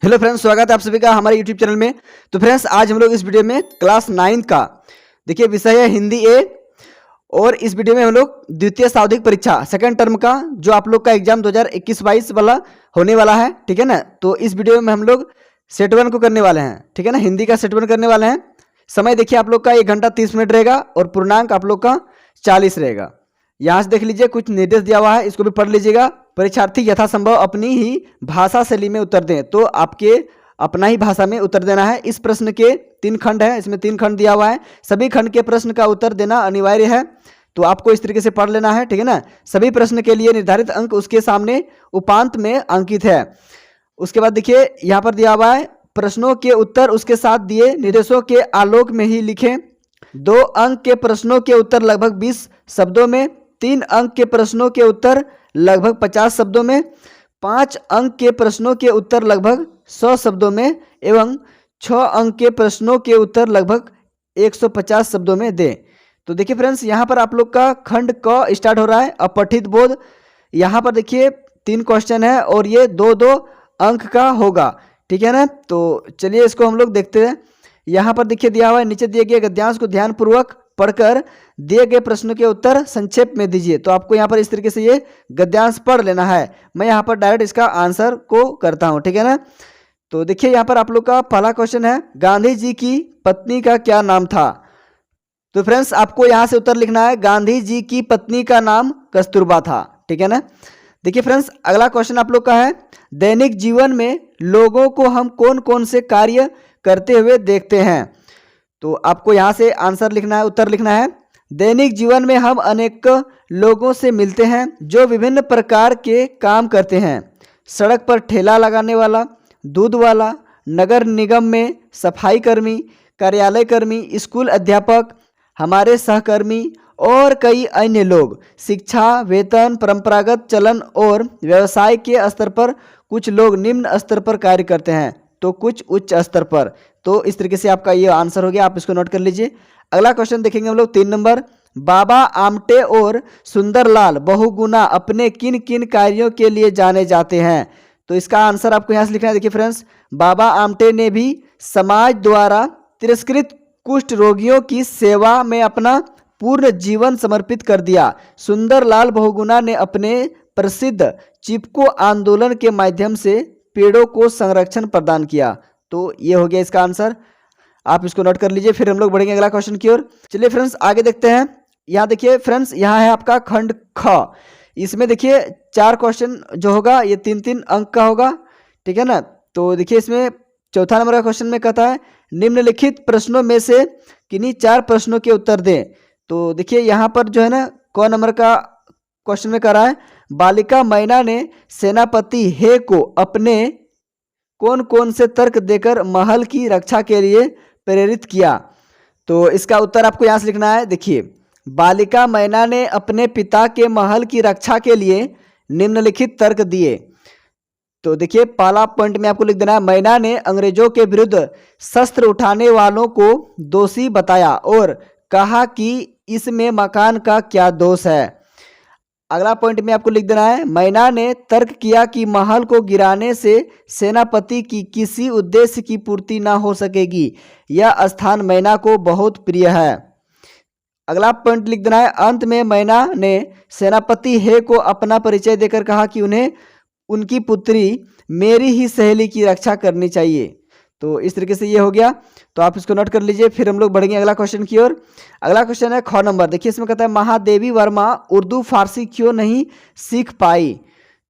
Hello friends, स्वागत है आप सभी का हमारे यूट्यूब चैनल में। तो फ्रेंड्स, आज हम लोग इस वीडियो में क्लास 9 का देखिए विषय है हिंदी ए। और इस वीडियो में हम लोग द्वितीय सावधिक परीक्षा सेकंड टर्म का जो आप लोग का एग्जाम 2021-22 वाला होने वाला है, ठीक है ना। तो इस वीडियो में हम लोग सेट 1 को करने वाले हैं, ठीक है ना। हिंदी का सेट 1 करने वाले हैं। समय देखिए आप लोग का 1 घंटा 30 मिनट रहेगा और पूर्णांक आप लोग का 40 रहेगा। यहाँ से देख लीजिए कुछ निर्देश दिया हुआ है, इसको भी पढ़ लीजिएगा। परीक्षार्थी यथासंभव अपनी ही भाषा शैली में उत्तर दें। तो आपके अपना ही भाषा में उत्तर देना है। इस प्रश्न के 3 खंड है, इसमें 3 खंड दिया हुआ है। सभी खंड के प्रश्न का उत्तर देना अनिवार्य है। तो आपको इस तरीके से पढ़ लेना है, ठीक है ना। सभी प्रश्न के लिए निर्धारित अंक उसके सामने उपांत में अंकित है। उसके बाद देखिए यहाँ पर दिया हुआ है प्रश्नों के उत्तर उसके साथ दिए निर्देशों के आलोक में ही लिखें। 2 अंक के प्रश्नों के उत्तर लगभग 20 शब्दों में, 3 अंक के प्रश्नों के उत्तर लगभग 50 शब्दों में, 5 अंक के प्रश्नों के उत्तर लगभग 100 शब्दों में एवं 6 अंक के प्रश्नों के उत्तर लगभग 150 शब्दों में दें। तो देखिए फ्रेंड्स, यहाँ पर आप लोग का खंड क स्टार्ट हो रहा है अपठित बोध। यहाँ पर देखिए 3 क्वेश्चन है और ये 2-2 अंक का होगा, ठीक है ना। तो चलिए इसको हम लोग देखते हैं। यहाँ पर देखिए दिया हुआ है नीचे दिए गए गद्यांश को ध्यानपूर्वक पढ़कर दिए गए प्रश्नों के उत्तर संक्षेप में दीजिए। तो आपको यहाँ पर इस तरीके से ये गद्यांश पढ़ लेना है। मैं यहाँ पर डायरेक्ट इसका आंसर को करता हूँ, ठीक है ना। तो देखिए यहाँ पर आप लोग का पहला क्वेश्चन है, गांधी जी की पत्नी का क्या नाम था। तो फ्रेंड्स, आपको यहाँ से उत्तर लिखना है, गांधी जी की पत्नी का नाम कस्तूरबा था, ठीक है ना। देखिए फ्रेंड्स, अगला क्वेश्चन आप लोग का है, दैनिक जीवन में लोगों को हम कौन कौन से कार्य करते हुए देखते हैं। तो आपको यहाँ से आंसर लिखना है, उत्तर लिखना है, दैनिक जीवन में हम अनेक लोगों से मिलते हैं जो विभिन्न प्रकार के काम करते हैं। सड़क पर ठेला लगाने वाला, दूध वाला, नगर निगम में सफाई कर्मी, कार्यालय कर्मी, स्कूल अध्यापक, हमारे सहकर्मी और कई अन्य लोग। शिक्षा, वेतन, परंपरागत चलन और व्यवसाय के स्तर पर कुछ लोग निम्न स्तर पर कार्य करते हैं तो कुछ उच्च स्तर पर। तो इस तरीके से आपका ये आंसर हो गया, आप इसको नोट कर लीजिए। अगला क्वेश्चन देखेंगे हम लोग 3 नंबर, बाबा आमटे और सुंदरलाल बहुगुणा अपने किन किन कार्यों के लिए जाने जाते हैं। तो इसका आंसर आपको यहाँ से लिखना है। देखिए फ्रेंड्स, बाबा आमटे ने भी समाज द्वारा तिरस्कृत कुष्ठ रोगियों की सेवा में अपना पूर्ण जीवन समर्पित कर दिया। सुंदरलाल बहुगुणा ने अपने प्रसिद्ध चिपको आंदोलन के माध्यम से पेड़ों को संरक्षण प्रदान किया। तो ये हो गया इसका आंसर, आप इसको नोट कर लीजिए। फिर हम लोग बढ़ेंगे अगला क्वेश्चन की ओर। चलिए फ्रेंड्स, आगे देखते हैं। यहाँ देखिए फ्रेंड्स, यहाँ है आपका खंड ख। इसमें देखिए 4 क्वेश्चन जो होगा ये 3-3 अंक का होगा, ठीक है ना। तो देखिए इसमें चौथा नंबर का क्वेश्चन में कहता है, निम्नलिखित प्रश्नों में से किन्हीं 4 प्रश्नों के उत्तर दें। तो देखिए यहाँ पर जो है ना क नंबर का क्वेश्चन में कह रहा है, बालिका मैना ने सेनापति हे को अपने कौन कौन से तर्क देकर महल की रक्षा के लिए प्रेरित किया। तो इसका उत्तर आपको यहाँ से लिखना है। देखिए, बालिका मैना ने अपने पिता के महल की रक्षा के लिए निम्नलिखित तर्क दिए। तो देखिए पहला पॉइंट में आपको लिख देना है, मैना ने अंग्रेजों के विरुद्ध शस्त्र उठाने वालों को दोषी बताया और कहा कि इसमें मकान का क्या दोष है। अगला पॉइंट में आपको लिख देना है, मैना ने तर्क किया कि महल को गिराने से सेनापति की किसी उद्देश्य की पूर्ति ना हो सकेगी, यह स्थान मैना को बहुत प्रिय है। अगला पॉइंट लिख देना है, अंत में मैना ने सेनापति हे को अपना परिचय देकर कहा कि उन्हें उनकी पुत्री मेरी ही सहेली की रक्षा करनी चाहिए। तो इस तरीके से ये हो गया, तो आप इसको नोट कर लीजिए। फिर हम लोग बढ़ेंगे अगला क्वेश्चन की ओर। अगला क्वेश्चन है ख नंबर। देखिए इसमें कहता है, महादेवी वर्मा उर्दू फारसी क्यों नहीं सीख पाई।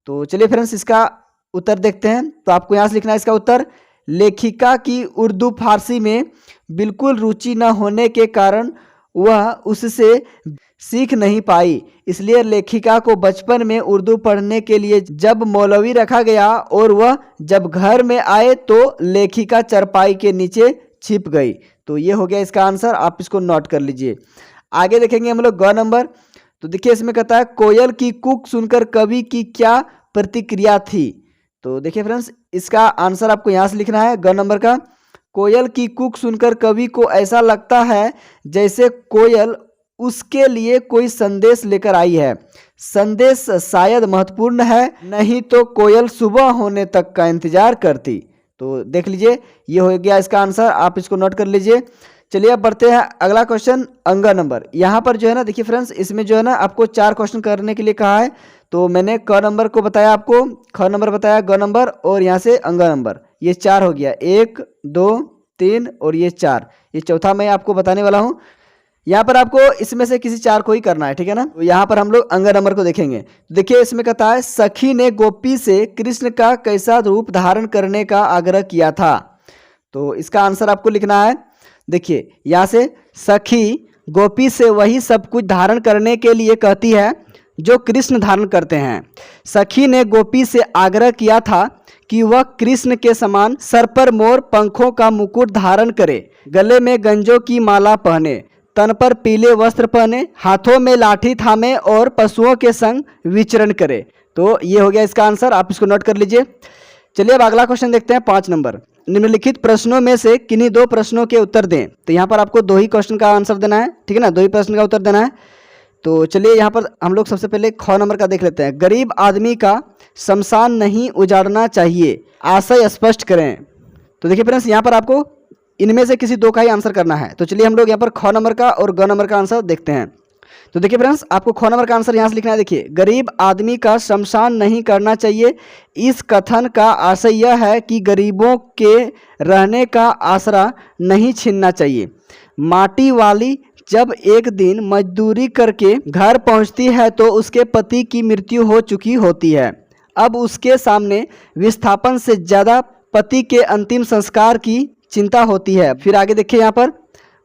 तो चलिए फ्रेंड्स इसका उत्तर देखते हैं। तो आपको यहाँ से लिखना है इसका उत्तर, लेखिका की उर्दू फारसी में बिल्कुल रुचि न होने के कारण वह उससे सीख नहीं पाई, इसलिए लेखिका को बचपन में उर्दू पढ़ने के लिए जब मौलवी रखा गया और वह जब घर में आए तो लेखिका चरपाई के नीचे छिप गई। तो ये हो गया इसका आंसर, आप इसको नोट कर लीजिए। आगे देखेंगे हम लोग ग नंबर। तो देखिए इसमें कहता है, कोयल की कूक सुनकर कवि की क्या प्रतिक्रिया थी। तो देखिए फ्रेंड्स, इसका आंसर आपको यहाँ से लिखना है ग नंबर का, कोयल की कूक सुनकर कवि को ऐसा लगता है जैसे कोयल उसके लिए कोई संदेश लेकर आई है। संदेश शायद महत्वपूर्ण है, नहीं तो कोयल सुबह होने तक का इंतजार करती। तो देख लीजिए, ये हो गया इसका आंसर, आप इसको नोट कर लीजिए। चलिए अब बढ़ते हैं अगला क्वेश्चन, अंग नंबर। यहाँ पर जो है ना देखिए फ्रेंड्स, इसमें जो है ना आपको 4 क्वेश्चन करने के लिए कहा है। तो मैंने क नंबर को बताया आपको, ख नंबर बताया, ग नंबर और यहाँ से अंग नंबर, ये 4 हो गया, 1 2 3 और ये 4, ये चौथा मैं आपको बताने वाला हूँ। यहाँ पर आपको इसमें से किसी 4 को ही करना है, ठीक है ना। तो यहाँ पर हम लोग अंग नंबर को देखेंगे। देखिए इसमें कहता है, सखी ने गोपी से कृष्ण का कैसा रूप धारण करने का आग्रह किया था। तो इसका आंसर आपको लिखना है। देखिए यहाँ से सखी गोपी से वही सब कुछ धारण करने के लिए कहती है जो कृष्ण धारण करते हैं। सखी ने गोपी से आग्रह किया था कि वह कृष्ण के समान सर पर मोर पंखों का मुकुट धारण करे, गले में गंजों की माला पहने, तन पर पीले वस्त्र पहने, हाथों में लाठी थामे और पशुओं के संग विचरण करे। तो ये हो गया इसका आंसर, आप इसको नोट कर लीजिए। चलिए अब अगला क्वेश्चन देखते हैं, 5 नंबर। निम्नलिखित प्रश्नों में से किन्हीं 2 प्रश्नों के उत्तर दें। तो यहाँ पर आपको 2 ही क्वेश्चन का आंसर देना है, ठीक है ना, 2 ही प्रश्न का उत्तर देना है। तो चलिए यहाँ पर हम लोग सबसे पहले ख नंबर का देख लेते हैं। गरीब आदमी का शमशान नहीं उजाड़ना चाहिए, आशय स्पष्ट करें। तो देखिए फ्रेंड्स, यहाँ पर आपको इनमें से किसी 2 का ही आंसर करना है। तो चलिए हम लोग यहाँ पर ख नंबर का और ग नंबर का आंसर देखते हैं। तो देखिए फ्रेंड्स, आपको ख नंबर का आंसर यहाँ से लिखना है। देखिए, गरीब आदमी का शमशान नहीं करना चाहिए। इस कथन का आशय यह है कि गरीबों के रहने का आसरा नहीं छीनना चाहिए। माटी वाली जब एक दिन मजदूरी करके घर पहुंचती है तो उसके पति की मृत्यु हो चुकी होती है। अब उसके सामने विस्थापन से ज़्यादा पति के अंतिम संस्कार की चिंता होती है। फिर आगे देखिए, यहाँ पर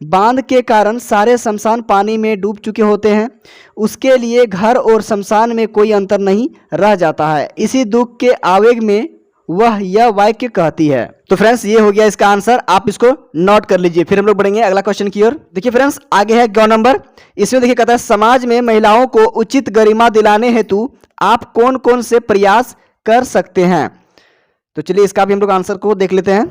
बांध के कारण सारे शमशान पानी में डूब चुके होते हैं। उसके लिए घर और शमशान में कोई अंतर नहीं रह जाता है। इसी दुख के आवेग में वह यह वाक्य कहती है। तो फ्रेंड्स, ये हो गया इसका आंसर, आप इसको नोट कर लीजिए। फिर हम लोग बढ़ेंगे अगला क्वेश्चन की ओर। देखिए फ्रेंड्स, आगे है ग नंबर। इसमें देखिए कहता है, समाज में महिलाओं को उचित गरिमा दिलाने हेतु आप कौन कौन से प्रयास कर सकते हैं। तो चलिए इसका भी हम लोग आंसर को देख लेते हैं।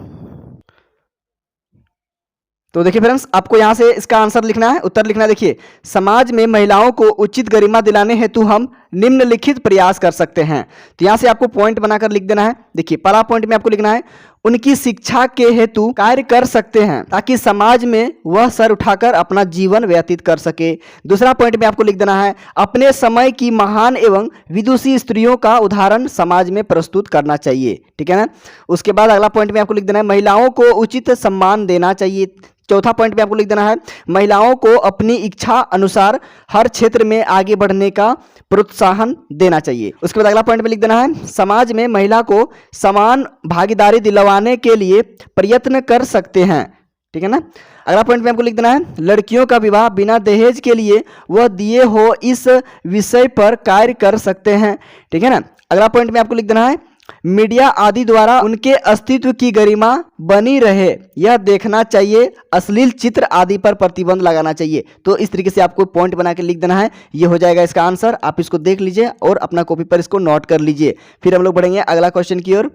तो देखिए फ्रेंड्स, आपको यहाँ से इसका आंसर लिखना है, उत्तर लिखना है। देखिए, समाज में महिलाओं को उचित गरिमा दिलाने हेतु हम निम्नलिखित प्रयास कर सकते हैं। तो यहाँ से आपको पॉइंट बनाकर लिख देना है। देखिए, पहला पॉइंट में आपको लिखना है, उनकी शिक्षा के हेतु कार्य कर सकते हैं ताकि समाज में वह सर उठाकर अपना जीवन व्यतीत कर सके। दूसरा पॉइंट में आपको लिख देना है, अपने समय की महान एवं विदुषी स्त्रियों का उदाहरण समाज में प्रस्तुत करना चाहिए, ठीक है ना। उसके बाद अगला पॉइंट में आपको लिख देना है, महिलाओं को उचित सम्मान देना चाहिए। चौथा पॉइंट में आपको लिख देना है, महिलाओं को अपनी इच्छा अनुसार हर क्षेत्र में आगे बढ़ने का प्रोत्साहन देना चाहिए। उसके बाद अगला पॉइंट में लिख देना है, समाज में महिला को समान भागीदारी दिलवाने के लिए प्रयत्न कर सकते हैं, ठीक है ना। अगला पॉइंट में आपको लिख देना है, लड़कियों का विवाह बिना दहेज के लिए वह दिए हो इस विषय पर कार्य कर सकते हैं, ठीक है ना। अगला पॉइंट में आपको लिख देना है, मीडिया आदि द्वारा उनके अस्तित्व की गरिमा बनी रहे यह देखना चाहिए, अश्लील चित्र आदि पर प्रतिबंध लगाना चाहिए। तो इस तरीके से आपको पॉइंट बना के लिख देना है, ये हो जाएगा इसका आंसर। आप इसको देख लीजिए और अपना कॉपी पर इसको नोट कर लीजिए। फिर हम लोग बढ़ेंगे अगला क्वेश्चन की ओर।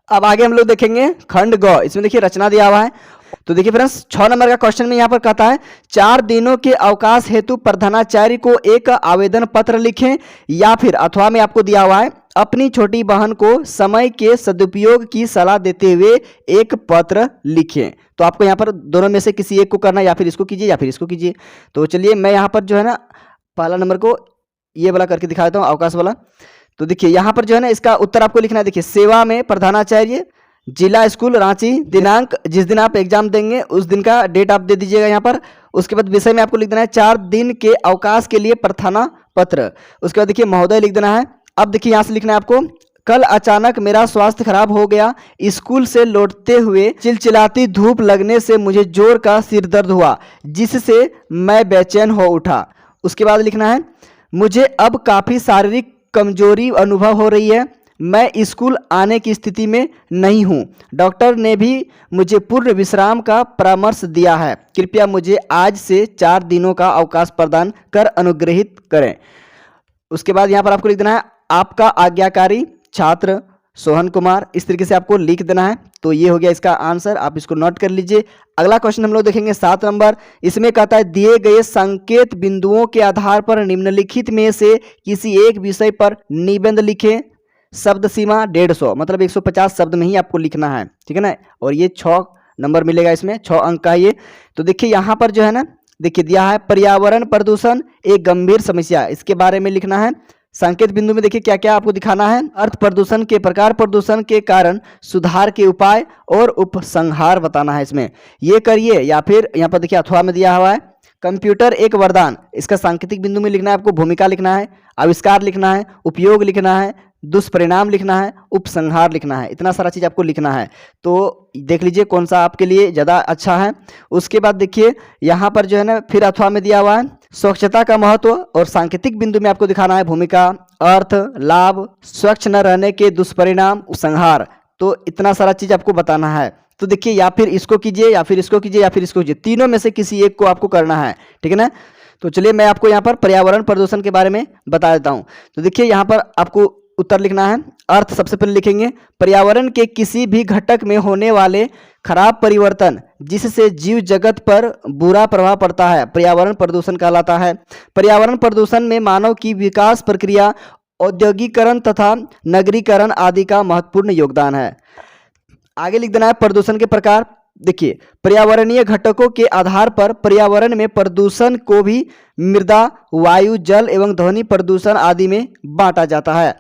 अब आगे हम लोग देखेंगे खंड ग। इसमें देखिए रचना दिया हुआ है। तो देखिए फ्रेंड्स, 6 नंबर का क्वेश्चन में यहाँ पर कहता है, 4 दिनों के अवकाश हेतु प्रधानाचार्य को एक आवेदन पत्र लिखें, या फिर अथवा में आपको दिया हुआ है, अपनी छोटी बहन को समय के सदुपयोग की सलाह देते हुए एक पत्र लिखें। तो आपको यहाँ पर दोनों में से किसी एक को करना, या फिर इसको कीजिए या फिर इसको कीजिए। तो चलिए मैं यहाँ पर जो है ना पहला नंबर को ये वाला करके दिखा देता हूँ, अवकाश वाला। तो देखिए यहाँ पर जो है ना इसका उत्तर आपको लिखना है। देखिए, सेवा में प्रधानाचार्य, जिला स्कूल रांची, दिनांक जिस दिन आप एग्जाम देंगे उस दिन का डेट आप दे दीजिएगा यहाँ पर। उसके बाद विषय में आपको लिख देना है 4 दिन के अवकाश के लिए प्रार्थना पत्र। उसके बाद देखिए महोदय लिख देना है। अब देखिए यहाँ से लिखना है आपको, कल अचानक मेरा स्वास्थ्य खराब हो गया, स्कूल से लौटते हुए चिलचिलाती धूप लगने से मुझे जोर का सिर दर्द हुआ जिससे मैं बेचैन हो उठा। उसके बाद लिखना है, मुझे अब काफ़ी शारीरिक कमजोरी अनुभव हो रही है, मैं स्कूल आने की स्थिति में नहीं हूँ, डॉक्टर ने भी मुझे पूर्ण विश्राम का परामर्श दिया है, कृपया मुझे आज से 4 दिनों का अवकाश प्रदान कर अनुग्रहित करें। उसके बाद यहाँ पर आपको लिख देना है, आपका आज्ञाकारी छात्र सोहन कुमार। इस तरीके से आपको लिख देना है। तो ये हो गया इसका आंसर, आप इसको नोट कर लीजिए। अगला क्वेश्चन हम लोग देखेंगे 7 नंबर। इसमें कहता है, दिए गए संकेत बिंदुओं के आधार पर निम्नलिखित में से किसी एक विषय पर निबंध लिखें। शब्द सीमा 150, मतलब 150 शब्द में ही आपको लिखना है, ठीक है ना। और ये 6 नंबर मिलेगा, इसमें 6 अंक का ये। तो देखिए यहाँ पर जो है ना, देखिए दिया है पर्यावरण प्रदूषण एक गंभीर समस्या, इसके बारे में लिखना है। संकेत बिंदु में देखिए क्या क्या आपको दिखाना है, अर्थ प्रदूषण के प्रकार, प्रदूषण के कारण, सुधार के उपाय और उपसंहार बताना है इसमें, ये करिए। या फिर यहाँ पर देखिए अथवा में दिया हुआ है कंप्यूटर एक वरदान, इसका सांकेतिक बिंदु में लिखना है आपको, भूमिका लिखना है, आविष्कार लिखना है, उपयोग लिखना है, दुष्परिणाम लिखना है, उपसंहार लिखना है। इतना सारा चीज आपको लिखना है, तो देख लीजिए कौन सा आपके लिए ज़्यादा अच्छा है। उसके बाद देखिए यहाँ पर जो है ना फिर अथवा में दिया हुआ है स्वच्छता का महत्व, और सांकेतिक बिंदु में आपको दिखाना है भूमिका, अर्थ, लाभ, स्वच्छ न रहने के दुष्परिणाम, उपसंहार। तो इतना सारा चीज आपको बताना है। तो देखिए या फिर इसको कीजिए, या फिर इसको कीजिए, या फिर इसको कीजिए, तीनों में से किसी एक को आपको करना है, ठीक है ना। तो चलिए मैं आपको यहाँ पर पर्यावरण प्रदूषण के बारे में बता देता हूँ। तो देखिए यहाँ पर आपको उत्तर लिखना है। अर्थ सबसे पहले लिखेंगे, पर्यावरण के किसी भी घटक में होने वाले खराब परिवर्तन जिससे जीव जगत पर बुरा प्रभाव पड़ता है, पर्यावरण प्रदूषण कहलाता है। पर्यावरण प्रदूषण में मानव की विकास प्रक्रिया, औद्योगिकरण तथा नगरीकरण आदि का महत्वपूर्ण योगदान है। आगे लिख देना है प्रदूषण के प्रकार। देखिए पर्यावरणीय घटकों के आधार पर पर्यावरण में प्रदूषण को भी मृदा, वायु, जल एवं ध्वनि प्रदूषण आदि में बांटा जाता है।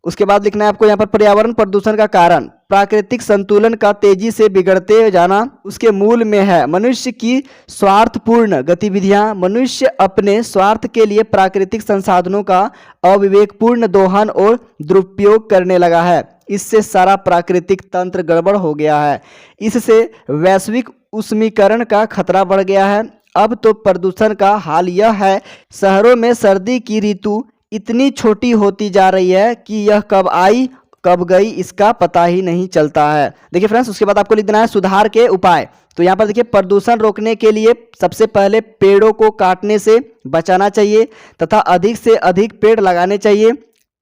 उसके बाद लिखना है आपको यहाँ पर पर्यावरण प्रदूषण का कारण, प्राकृतिक संतुलन का तेजी से बिगड़ते जाना उसके मूल में है। मनुष्य की स्वार्थपूर्ण गतिविधियां, मनुष्य अपने स्वार्थ के लिए प्राकृतिक संसाधनों का अविवेकपूर्ण दोहन और दुरुपयोग करने लगा है। इससे सारा प्राकृतिक तंत्र गड़बड़ हो गया है। इससे वैश्विक उष्मीकरण का खतरा बढ़ गया है। अब तो प्रदूषण का हाल यह है, शहरों में सर्दी की ऋतु इतनी छोटी होती जा रही है कि यह कब आई कब गई इसका पता ही नहीं चलता है। देखिए फ्रेंड्स उसके बाद आपको लिख देना है सुधार के उपाय। तो यहाँ पर देखिए प्रदूषण रोकने के लिए सबसे पहले पेड़ों को काटने से बचाना चाहिए तथा अधिक से अधिक पेड़ लगाने चाहिए।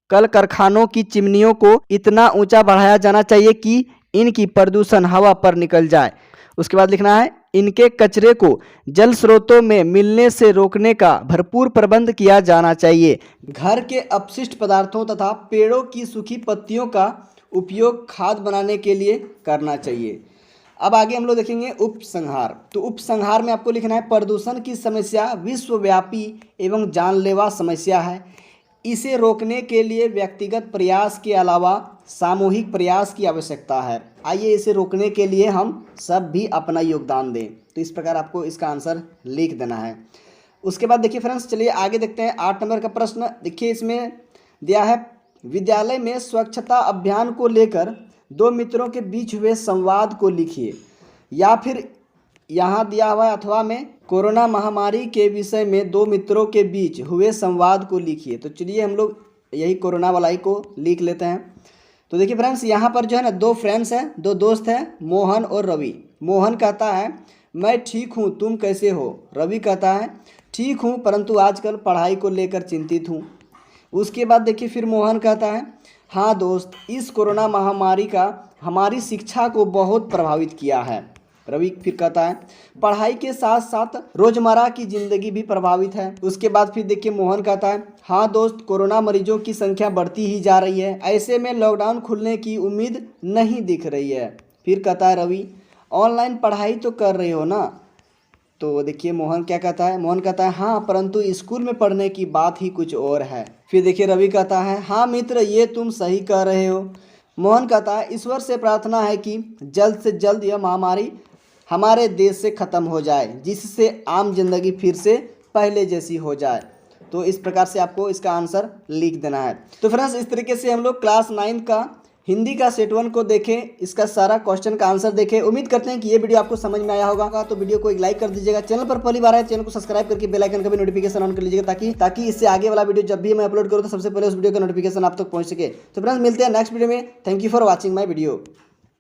कल कारखानों की चिमनियों को इतना ऊंचा बढ़ाया जाना चाहिए कि इनकी प्रदूषण हवा पर निकल जाए। उसके बाद लिखना है इनके कचरे को जल स्रोतों में मिलने से रोकने का भरपूर प्रबंध किया जाना चाहिए। घर के अपशिष्ट पदार्थों तथा पेड़ों की सूखी पत्तियों का उपयोग खाद बनाने के लिए करना चाहिए। अब आगे हम लोग देखेंगे उपसंहार। तो उपसंहार में आपको लिखना है प्रदूषण की समस्या विश्वव्यापी एवं जानलेवा समस्या है। इसे रोकने के लिए व्यक्तिगत प्रयास के अलावा सामूहिक प्रयास की आवश्यकता है। आइए इसे रोकने के लिए हम सब भी अपना योगदान दें। तो इस प्रकार आपको इसका आंसर लिख देना है। उसके बाद देखिए फ्रेंड्स चलिए आगे देखते हैं 8 नंबर का प्रश्न। देखिए इसमें दिया है विद्यालय में स्वच्छता अभियान को लेकर 2 मित्रों के बीच हुए संवाद को लिखिए। या फिर यहाँ दिया हुआ है अथवा में कोरोना महामारी के विषय में 2 मित्रों के बीच हुए संवाद को लिखिए। तो चलिए हम लोग यही कोरोना वाला ही को लिख लेते हैं। तो देखिए फ्रेंड्स यहाँ पर जो है ना 2 फ्रेंड्स हैं, 2 दोस्त हैं, मोहन और रवि। मोहन कहता है मैं ठीक हूँ, तुम कैसे हो। रवि कहता है ठीक हूँ परंतु आजकल पढ़ाई को लेकर चिंतित हूँ। उसके बाद देखिए फिर मोहन कहता है हाँ दोस्त, इस कोरोना महामारी का हमारी शिक्षा को बहुत प्रभावित किया है। रवि फिर कहता है पढ़ाई के साथ साथ रोजमर्रा की जिंदगी भी प्रभावित है। उसके बाद फिर देखिए मोहन कहता है हाँ दोस्त, कोरोना मरीजों की संख्या बढ़ती ही जा रही है, ऐसे में लॉकडाउन खुलने की उम्मीद नहीं दिख रही है। फिर कहता है रवि ऑनलाइन पढ़ाई तो कर रहे हो ना। तो देखिए मोहन क्या कहता है, मोहन कहता है हाँ परंतु स्कूल में पढ़ने की बात ही कुछ और है। फिर देखिए रवि कहता है हाँ मित्र, ये तुम सही कह रहे हो। मोहन कहता है ईश्वर से प्रार्थना है कि जल्द से जल्द यह महामारी हमारे देश से ख़त्म हो जाए, जिससे आम जिंदगी फिर से पहले जैसी हो जाए। तो इस प्रकार से आपको इसका आंसर लिख देना है। तो फ्रेंड्स इस तरीके से हम लोग क्लास 9 का हिंदी का सेट 1 को देखें, इसका सारा क्वेश्चन का आंसर देखें। उम्मीद करते हैं कि ये वीडियो आपको समझ में आया होगा। तो वीडियो को एक लाइक कर दीजिएगा। चैनल पर पहली बार है चैनल को सब्सक्राइब करके बेल आइकन का भी नोटिफिकेशन ऑन कर लीजिएगा ताकि इससे आगे वाला वीडियो जब भी मैं अपलोड करूँ तो सबसे पहले उस वीडियो का नोटिफिकेशन आप तक पहुंच सके। तो फ्रेंड्स मिलते हैं नेक्स्ट वीडियो में। Thank you for watching my video.